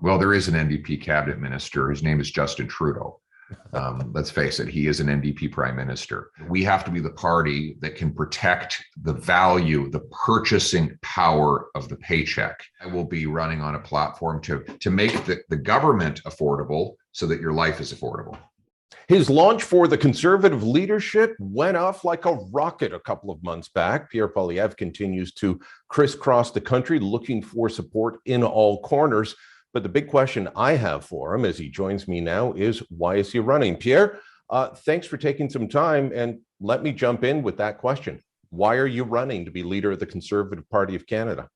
Well, there is an NDP cabinet minister. His name is Justin Trudeau. Let's face it, he is an NDP prime minister. We have to be the party that can protect the value, the purchasing power of the paycheck. I will be running on a platform to make the government affordable so that your life is affordable. His launch for the Conservative leadership went off like a rocket a couple of months back. Pierre Poilievre continues to crisscross the country looking for support in all corners. But the big question I have for him as he joins me now is, why is he running? Pierre, thanks for taking some time. And let me jump in with that question. Why are you running to be leader of the Conservative Party of Canada?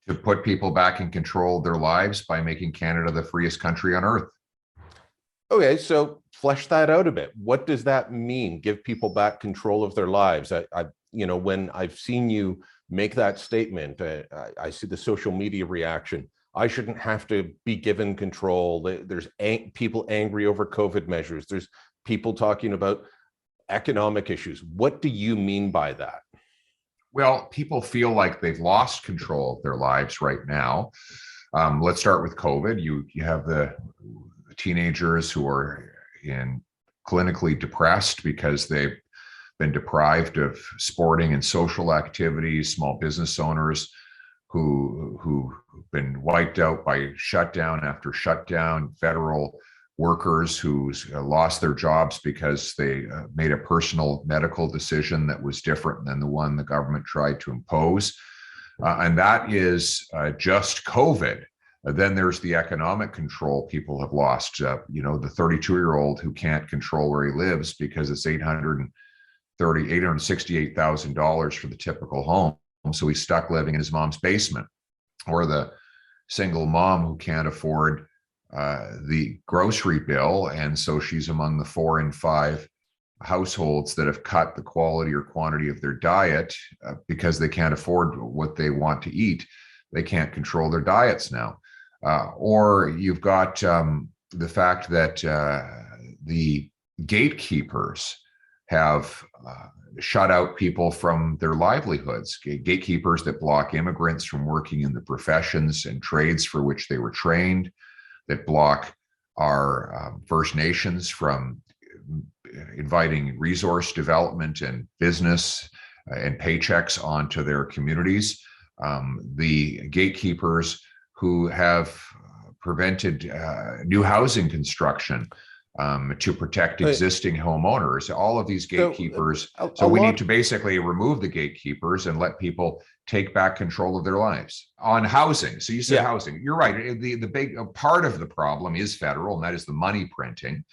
To put people back in control of their lives by making Canada the freest country on earth. Okay, so flesh that out a bit. What does that mean? Give people back control of their lives. When I've seen you make that statement, I see the social media reaction. I shouldn't have to be given control. There's people angry over COVID measures. There's people talking about economic issues. What do you mean by that? Well, people feel like they've lost control of their lives right now. Let's start with COVID. You have the teenagers who are clinically depressed because they've been deprived of sporting and social activities, small business owners who've been wiped out by shutdown after shutdown, federal workers who lost their jobs because they made a personal medical decision that was different than the one the government tried to impose. And that is just COVID. Then there's the economic control people have lost. The 32-year-old who can't control where he lives because it's $868,000 for the typical home. So he's stuck living in his mom's basement. Or the single mom who can't afford the grocery bill. And so she's among the 4 in 5 households that have cut the quality or quantity of their diet because they can't afford what they want to eat. They can't control their diets now. Or you've got the fact that the gatekeepers have shut out people from their livelihoods, gatekeepers that block immigrants from working in the professions and trades for which they were trained, that block our First Nations from inviting resource development and business and paychecks onto their communities. The gatekeepers who have prevented new housing construction to protect existing homeowners, all of these gatekeepers. So we need to basically remove the gatekeepers and let people take back control of their lives. On housing, so you said housing, you're right. The big part of the problem is federal, and that is the money printing.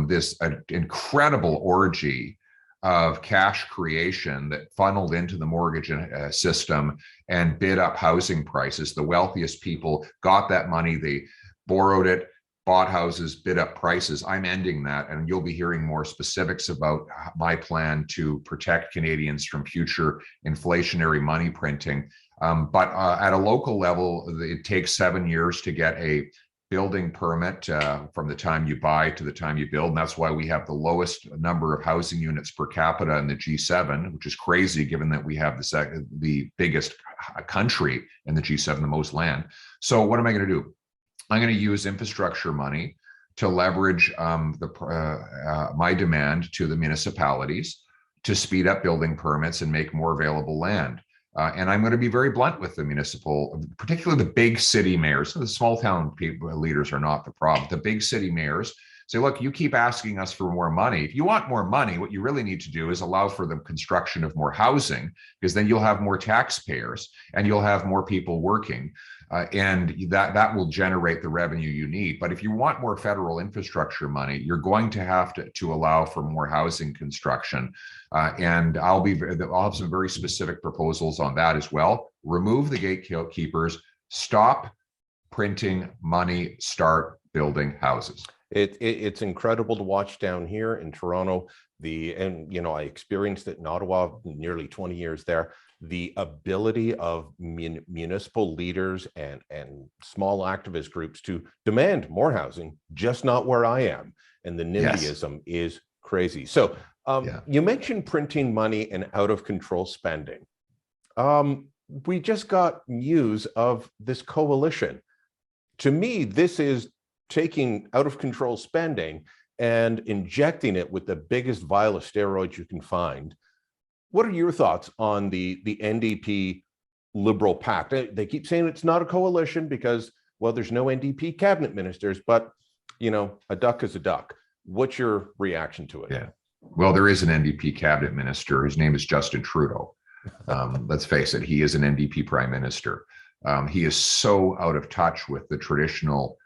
This incredible orgy of cash creation that funneled into the mortgage system and bid up housing prices. The wealthiest people got that money, they borrowed it, bought houses, bid up prices. I'm ending that, and you'll be hearing more specifics about my plan to protect Canadians from future inflationary money printing. But at a local level, it takes 7 years to get a building permit from the time you buy to the time you build. And that's why we have the lowest number of housing units per capita in the G7, which is crazy given that we have the biggest country in the G7, the most land. So what am I going to do? I'm going to use infrastructure money to leverage my demand to the municipalities to speed up building permits and make more available land. And I'm going to be very blunt with the municipal, particularly the big city mayors. So the small town leaders are not the problem. The big city mayors say, look, you keep asking us for more money. If you want more money, what you really need to do is allow for the construction of more housing, because then you'll have more taxpayers and you'll have more people working. And that will generate the revenue you need. But if you want more federal infrastructure money, you're going to have to allow for more housing construction. And I'll have some very specific proposals on that as well. Remove the gatekeepers, stop printing money, start building houses. It's incredible to watch down here in Toronto. I experienced it in Ottawa, nearly 20 years there. The ability of municipal leaders and small activist groups to demand more housing, just not where I am. And the NIMBYism is crazy. So you mentioned printing money and out of control spending. We just got news of this coalition. to me, this is taking out of control spending and injecting it with the biggest vial of steroids you can find. What are your thoughts on the NDP Liberal pact? They keep saying it's not a coalition because, well, there's no NDP cabinet ministers, but a duck is a duck. What's your reaction to it? Yeah. Well, there is an NDP cabinet minister. His name is Justin Trudeau. Let's face it, he is an NDP prime minister. He is so out of touch with the traditional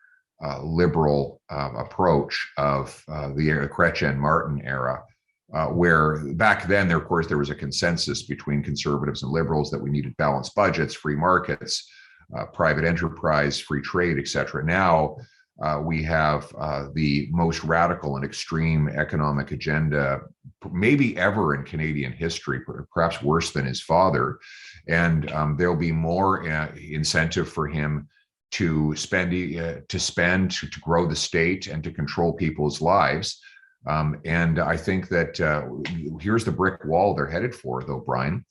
liberal approach of the Chrétien Martin era, where back then, there was a consensus between conservatives and liberals that we needed balanced budgets, free markets, private enterprise, free trade, etc. Now we have the most radical and extreme economic agenda maybe ever in Canadian history, perhaps worse than his father. And there'll be more incentive for him to spend, to grow the state and to control people's lives. And I think that here's the brick wall they're headed for, though, Brian: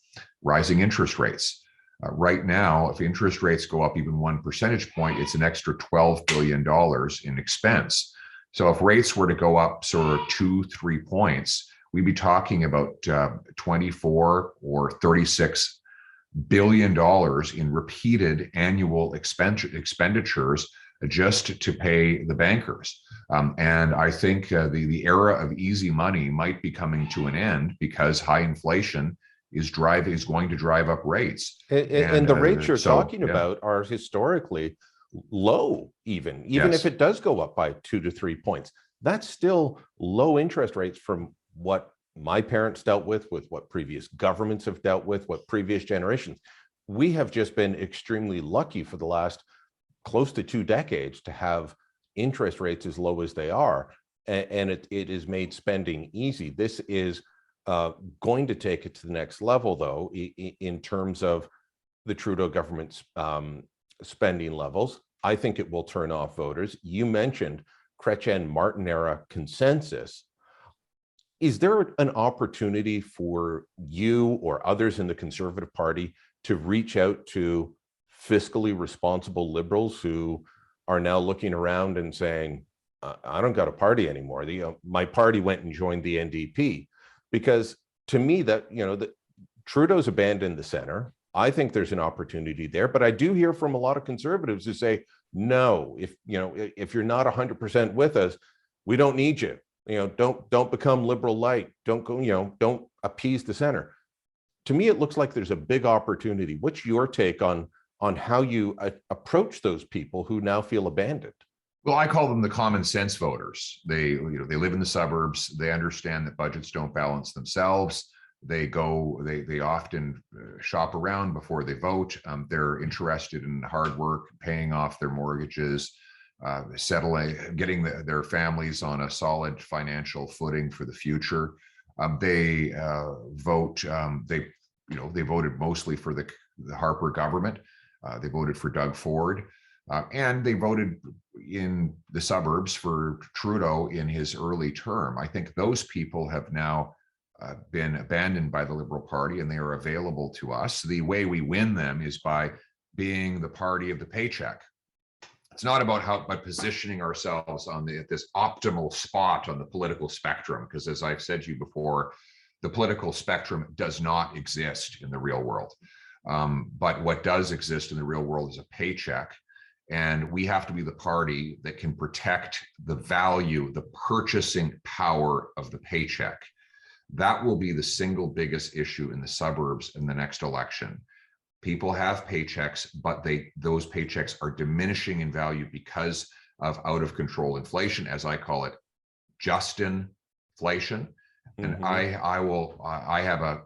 rising interest rates. Right now, if interest rates go up even 1 percentage point, it's an extra $12 billion in expense. So if rates were to go up sort of 2-3 points, we'd be talking about 24 or 36 $billion in repeated annual expenditures just to pay the bankers. And I think the era of easy money might be coming to an end because high inflation is going to drive up rates. And the rates you're talking about are historically low, even if it does go up by 2 to 3 points. That's still low interest rates from what my parents dealt with what previous governments have dealt with, what previous generations. We have just been extremely lucky for the last close to 2 decades to have interest rates as low as they are, and it has made spending easy. This is going to take it to the next level, though, in terms of the Trudeau government's spending levels. I think it will turn off voters. You mentioned Chrétien Martin era consensus. Is there an opportunity for you or others in the Conservative Party to reach out to fiscally responsible liberals who are now looking around and saying, I don't got a party anymore. My party went and joined the NDP? Because to me, that Trudeau's abandoned the center. I think there's an opportunity there, but I do hear from a lot of conservatives who say, no, if you're not 100% with us, we don't need you. Don't become liberal light. Don't go, don't appease the center. To me, it looks like there's a big opportunity. What's your take on how you approach those people who now feel abandoned? Well, I call them the common sense voters. They live in the suburbs. They understand that budgets don't balance themselves. They often shop around before they vote. They're interested in hard work, paying off their mortgages, settling, getting their families on a solid financial footing for the future. They vote. They voted mostly for the Harper government. They voted for Doug Ford. And they voted in the suburbs for Trudeau in his early term. I think those people have now been abandoned by the Liberal Party, and they are available to us. The way we win them is by being the party of the paycheck. It's not about by positioning ourselves at this optimal spot on the political spectrum, because as I've said to you before, the political spectrum does not exist in the real world. But what does exist in the real world is a paycheck. And we have to be the party that can protect the value, the purchasing power of the paycheck. That will be the single biggest issue in the suburbs in the next election. People have paychecks, but those paychecks are diminishing in value because of out of control inflation, as I call it, Justin-flation. And I have a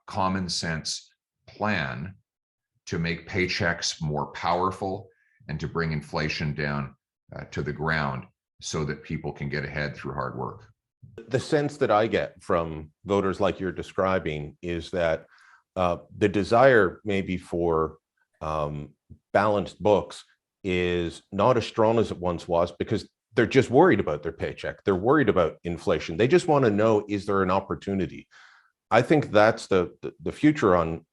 common sense plan to make paychecks more powerful and to bring inflation down to the ground so that people can get ahead through hard work. The sense that I get from voters like you're describing is that the desire maybe for balanced books is not as strong as it once was because they're just worried about their paycheck. They're worried about inflation. They just want to know, is there an opportunity? I think that's the future on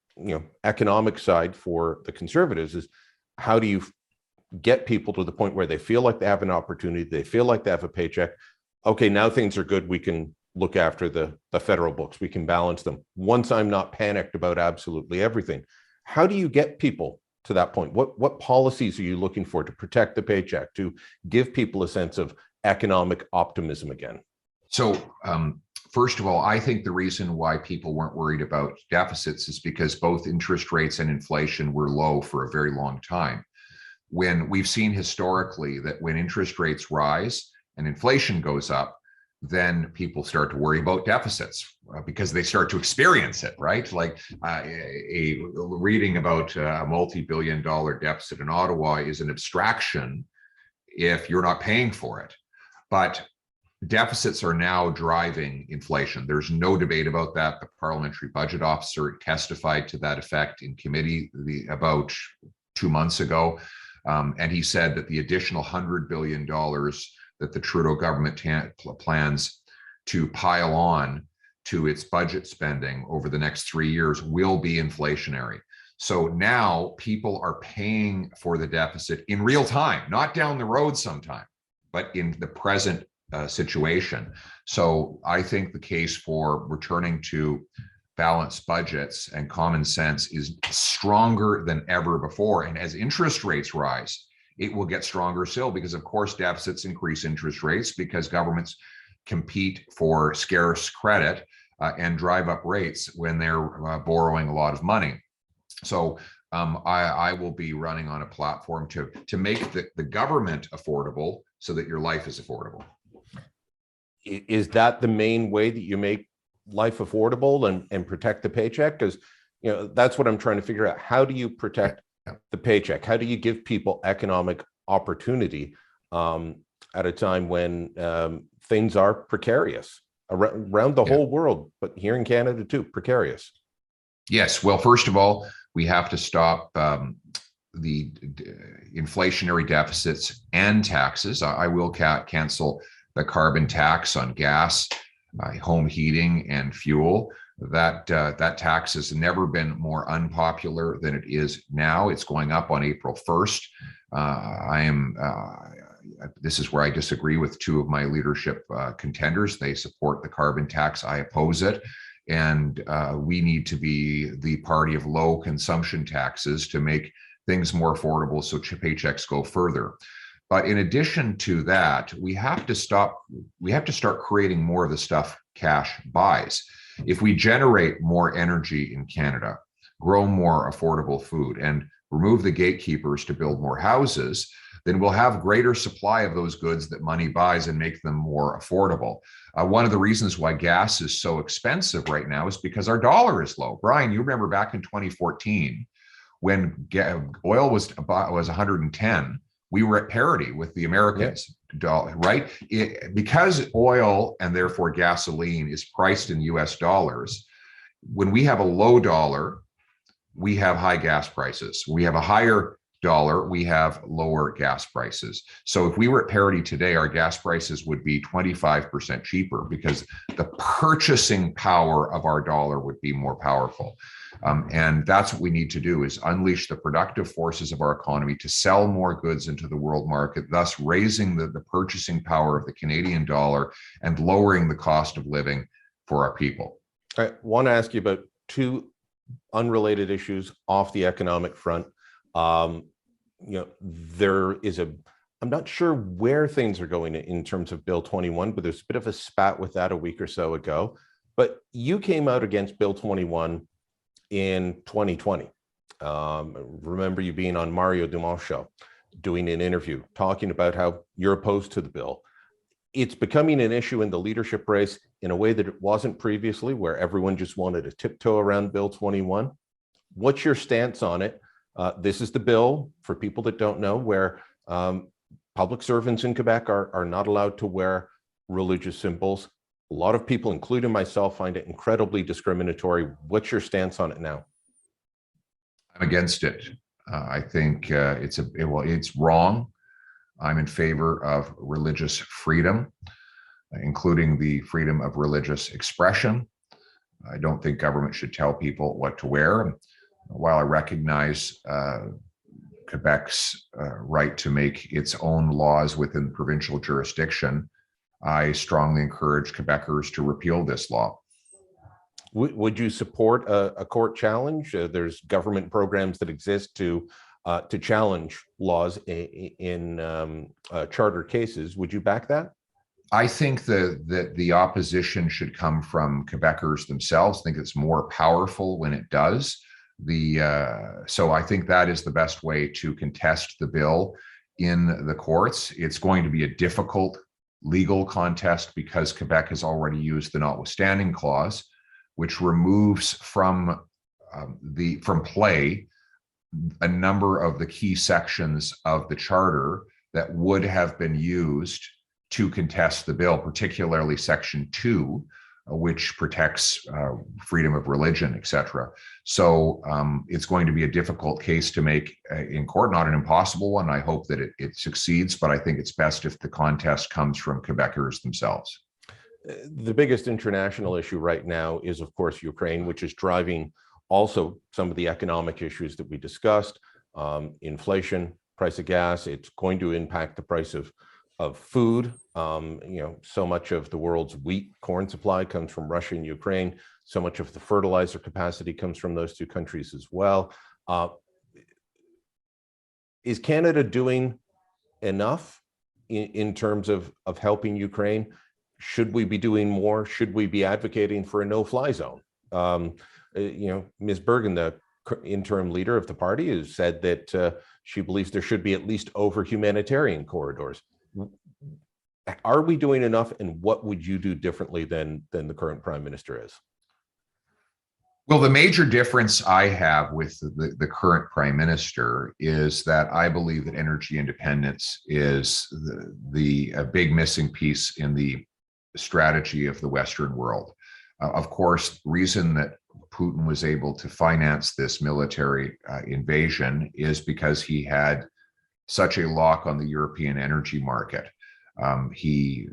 economic side for the Conservatives is how do you get people to the point where they feel like they have an opportunity, they feel like they have a paycheck. Okay, now things are good. We can look after the federal books. We can balance them. Once I'm not panicked about absolutely everything. How do you get people to that point? What policies are you looking for to protect the paycheck, to give people a sense of economic optimism again? So, first of all, I think the reason why people weren't worried about deficits is because both interest rates and inflation were low for a very long time. When we've seen historically that when interest rates rise and inflation goes up, then people start to worry about deficits because they start to experience it, right? Like a reading about a multi-billion-dollar deficit in Ottawa is an abstraction if you're not paying for it. But deficits are now driving inflation. There's no debate about that. The parliamentary budget officer testified to that effect in committee about 2 months ago. And he said that the additional $100 billion that the Trudeau government plans to pile on to its budget spending over the next 3 years will be inflationary. So now people are paying for the deficit in real time, not down the road sometime, but in the present situation. So I think the case for returning to balanced budgets and common sense is stronger than ever before. And as interest rates rise, it will get stronger still because, of course, deficits increase interest rates because governments compete for scarce credit and drive up rates when they're borrowing a lot of money. So I will be running on a platform to make the government affordable so that your life is affordable. Is that the main way that you make life affordable and protect the paycheck? Because that's what I'm trying to figure out. How do you protect the paycheck? How do you give people economic opportunity at a time when things are precarious around the whole world, but here in Canada too, precarious? Yes. Well, first of all, we have to stop the inflationary deficits and taxes. I will cancel the carbon tax on gas, home heating, and fuel. That tax has never been more unpopular than it is now. It's going up on April 1st. This is where I disagree with two of my leadership contenders. They support the carbon tax. I oppose it. And we need to be the party of low consumption taxes to make things more affordable so paychecks go further. But in addition to that, we have to start creating more of the stuff cash buys. If we generate more energy in Canada, grow more affordable food, and remove the gatekeepers to build more houses, then we'll have greater supply of those goods that money buys and make them more affordable. One of the reasons why gas is so expensive right now is because our dollar is low. Brian, you remember back in 2014 when oil was 110, we were at parity with the Americans dollar, right? Because oil and therefore gasoline is priced in US dollars, when we have a low dollar, we have high gas prices. We have a higher dollar, we have lower gas prices. So if we were at parity today, our gas prices would be 25% cheaper because the purchasing power of our dollar would be more powerful. And that's what we need to do, is unleash the productive forces of our economy to sell more goods into the world market, thus raising the purchasing power of the Canadian dollar and lowering the cost of living for our people. I want to ask you about two unrelated issues off the economic front. There is I'm not sure where things are going in terms of Bill 21, but there's a bit of a spat with that a week or so ago. But you came out against Bill 21 in 2020. Remember you being on Mario Dumont's show, doing an interview, talking about how you're opposed to the bill. It's becoming an issue in the leadership race in a way that it wasn't previously, where everyone just wanted to tiptoe around Bill 21. What's your stance on it? This is the bill, for people that don't know, where public servants in Quebec are not allowed to wear religious symbols. A lot of people, including myself, find it incredibly discriminatory. What's your stance on it now? I'm against it. I think it's wrong. I'm in favor of religious freedom, including the freedom of religious expression. I don't think government should tell people what to wear. While I recognize Quebec's right to make its own laws within provincial jurisdiction, I strongly encourage Quebecers to repeal this law. Would you support a court challenge? There's government programs that exist to challenge laws in charter cases. Would you back that? I think that the opposition should come from Quebecers themselves. I think it's more powerful when it does. So I think that is the best way to contest the bill in the courts. It's going to be a difficult legal contest because Quebec has already used the notwithstanding clause, which removes from play a number of the key sections of the charter that would have been used to contest the bill, particularly Section 2, which protects freedom of religion, etc. So it's going to be a difficult case to make in court, not an impossible one. I hope that it succeeds, but I think it's best if the contest comes from Quebecers themselves. The biggest international issue right now is, of course, Ukraine, which is driving also some of the economic issues that we discussed, inflation, price of gas. It's going to impact the price of food. So much of the world's wheat, corn supply comes from Russia and Ukraine. So much of the fertilizer capacity comes from those two countries as well. Is Canada doing enough in terms of helping Ukraine? Should we be doing more? Should we be advocating for a no-fly zone? Ms. Bergen, the interim leader of the party, has said that she believes there should be at least over humanitarian corridors. Are we doing enough, and what would you do differently than the current prime minister is? Well, the major difference I have with the current prime minister is that I believe that energy independence is a big missing piece in the strategy of the Western world. Of course, the reason that Putin was able to finance this military invasion is because he had such a lock on the European energy market. He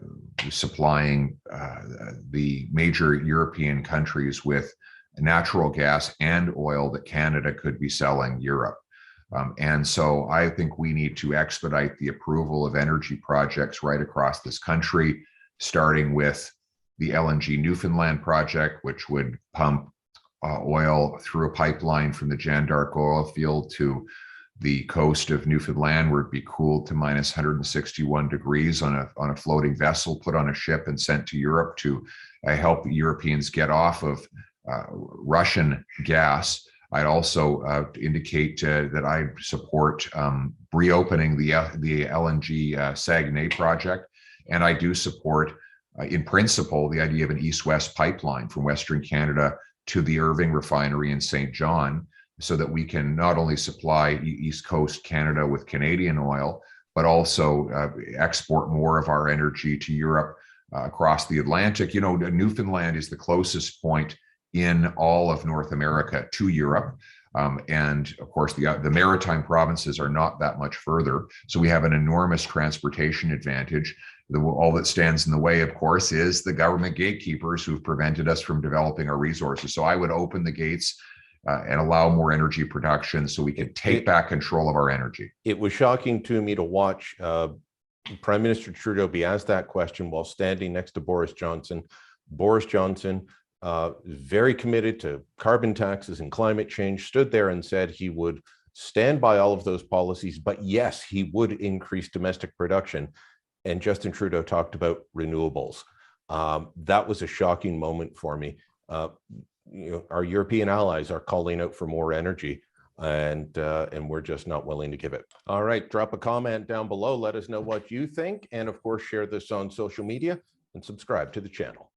was supplying the major European countries with natural gas and oil that Canada could be selling Europe. And so I think we need to expedite the approval of energy projects right across this country, starting with the LNG Newfoundland project, which would pump oil through a pipeline from the Jeanne d'Arc oil field to the coast of Newfoundland, where it'd be cooled to minus 161 degrees on a floating vessel, put on a ship and sent to Europe to help Europeans get off of Russian gas. I'd also indicate that I support reopening the LNG Saguenay project, and I do support, in principle, the idea of an east-west pipeline from Western Canada to the Irving refinery in St. John, so that we can not only supply East Coast Canada with Canadian oil, but also export more of our energy to Europe across the Atlantic. Newfoundland is the closest point in all of North America to Europe. And of course, the maritime provinces are not that much further. So we have an enormous transportation advantage. All that stands in the way, of course, is the government gatekeepers who've prevented us from developing our resources. So I would open the gates and allow more energy production so we can take back control of our energy. It was shocking to me to watch Prime Minister Trudeau be asked that question while standing next to Boris Johnson. Boris Johnson, very committed to carbon taxes and climate change, stood there and said he would stand by all of those policies, but yes, he would increase domestic production. And Justin Trudeau talked about renewables. That was a shocking moment for me. Our European allies are calling out for more energy, and we're just not willing to give it. All right, drop a comment down below. Let us know what you think. And of course, share this on social media and subscribe to the channel.